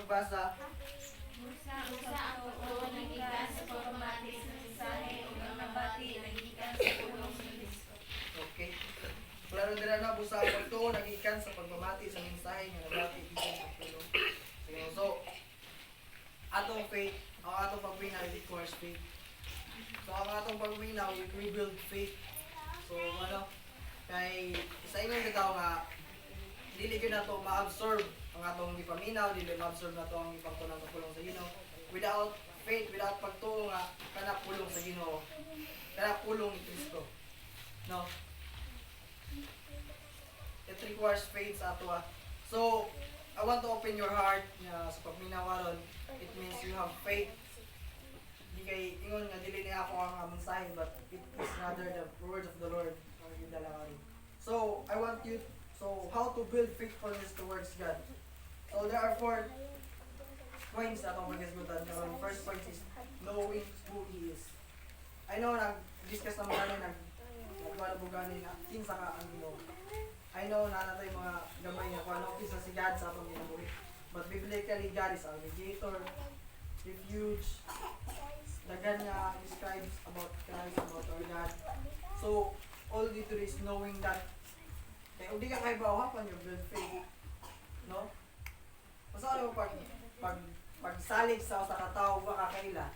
magbasa. Usa ang totoo nagikan sa pagpamati sa mensahe ug ang nabati nagikan sa pulong ni Kristo. Okay. Klaro dira na busa ang pagtuo nagikan sa pagpamati sa mensahe nga nabati gikan sa pulong. So, atong faith, ang atong pagminaw requires faith. So, ang atong pagminaw, we build faith. So, kay sa inyong bitaw nga, dili gyud nato ma-absorb ang atong gipaminaw, dili ma-absorb nato ang ipagtunan sa pulong sa Ginoo. Without faith, without pagtuo nga kana pulong sa Ginoo, kana pulong ni Kristo. No? It requires faith sa ato. So, I want to open your heart nga sa pagminaw aron. It means you have faith. Di kay ingon nga dili ni ako ang mensahe, but it is rather the words of the Lord. So, I want you, so how to build faithfulness towards God. So, there are 4 points na itong mag-isgutan. First point is knowing who He is. I know, nag-discuss naman kami, nagwalabugan na kinsa ka ang Ginoo. I know na nato yung mga gamay nga kung ano kinsa si God sa atong ginabuhi. But biblically, God is our mediator, refuge, dagan nga describes about Christ, about our God. So, all you do is knowing that kaya hindi ka kayo bawahan your build faith. No? Masabi mo pagsalig sa katao ba kakaila?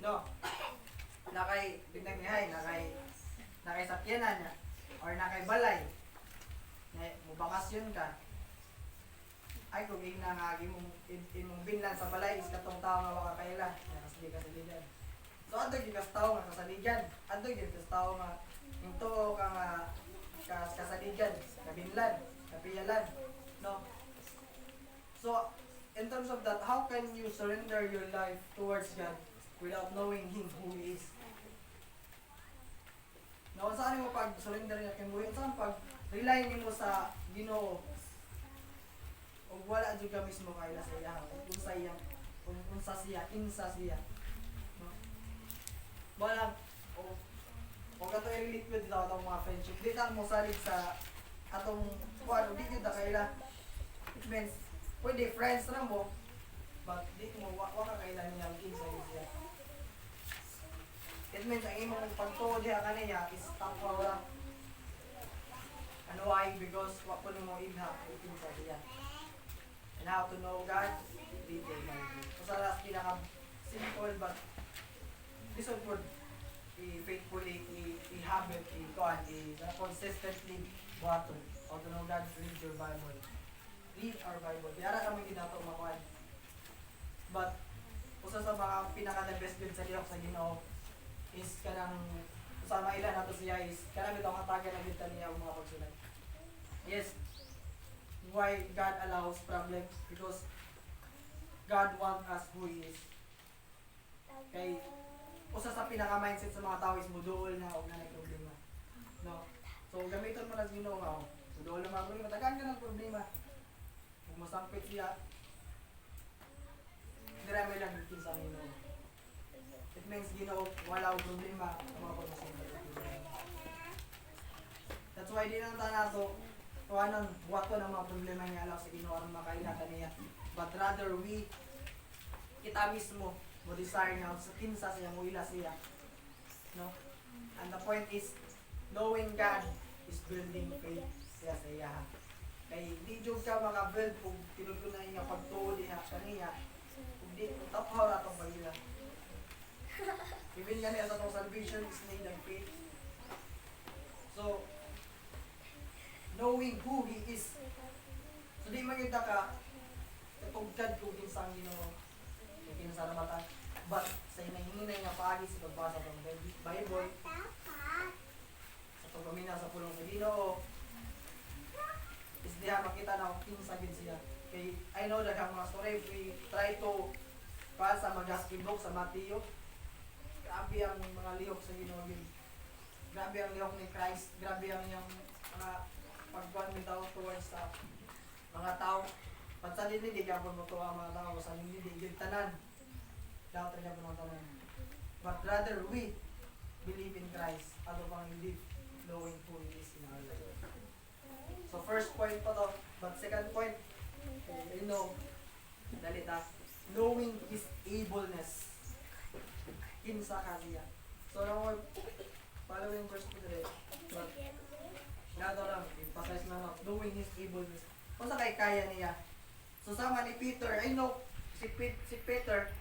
No? Nakay bignagihay, nakay sakyanan niya or nakay balay. Mubakasyon ka. Ay kung igna nga imong binlan sa balay is katong tao nga makakaila. Nakasali ka sa ligan. So adto gyud kas tao nga kasaligan. Adto gyud kas tao nga yung to ka nga kasaligan, kabinlan, kapiyalan. No? So, in terms of that, how can you surrender your life towards God without knowing Him who He is? No, saan mo pag-surrender niya kay Buhay? Saan pag-rely mo sa Ginoo? O wala dyan ka mismo kaila sa iya. Unsa siya, insa siya. No? Wala, o kato i-relate with dito atong mga friendship. Di lang mo salig sa atong kuwan, di yun na kaila. It means, pwede friends na mo, but di mo, waka kaila niya ang kinsa siya. It means, ang imong pagtuod diha kaniya is takwa lang. Ano why? Because wako ni mo ilha kung kinsa siya. And how to know God, detail by detail. So sa pinaka-simple but listen for faithfully, i-habit, consistently buhaton. How to know God, read your Bible. Read our Bible. Kaya kami ginato makuhan. But, usa sa mga pinaka-the best good sa lihok sa Ginoo is kanang usama ilan nato siya is kanang bitong hatagan na kita niya ang mga pagsulat. Yes, why God allows problems? Because God wants us who He is. Kay usa sa pinaka-mindset sa mga tao is muduol na o na problema. No? So, gamiton mo na sa Ginoo nga, muduol na mga problema. Tagaan ka ng problema. Kung masampit siya, dirami lang dito sa Ginoo. It means Ginoo, wala ang problema sa mga pagmasampit. That's why di nang tanato, kawanan, buwato ng mga problema niya alaw sa Ginoo aron makainatan niya. But rather, kita mismo, mo desire niya sa kinsa siya mo ila siya, no? And the point is knowing God is building faith siya sa iya. Kay di jud ka maka-build kung tinuod na pagtuo diha kaniya kung di tapaw ra tong pagila. Even gani sa tong salvation is need of faith. So knowing who He is. So di magita ka katugkad kung kinsang Ginoo kinsa na mata. But sa hinahinay nga paagi sa pagbasa ng Bible, sa pagpaminaw sa pulong sa Ginoo, is diha makita na kung kinsa gid siya. Kay I know that ang mga story we try to sa mag-gospel book sa Mateo. Grabe ang mga lihok sa Ginoo gid. Grabe ang lihok ni Christ, grabe ang iyang mga pagkuhan bitaw towards sa mga tao. Pansalin ni di gyapon mo tuwa mga tao sa hindi di gyud tanan. Dapat rin po ng tanan. But rather, we believe in Christ. Ano pang live knowing who He is in our life. So first point pa to. But second point, you know, Dali ta. Knowing his ableness. Kinsa ka siya. So, now, follow yung verse ko dali. But, nato lang, ipasayos na lang. Knowing his ableness. Kung sa kay kaya niya. So, sama ni Peter, I know, si Peter,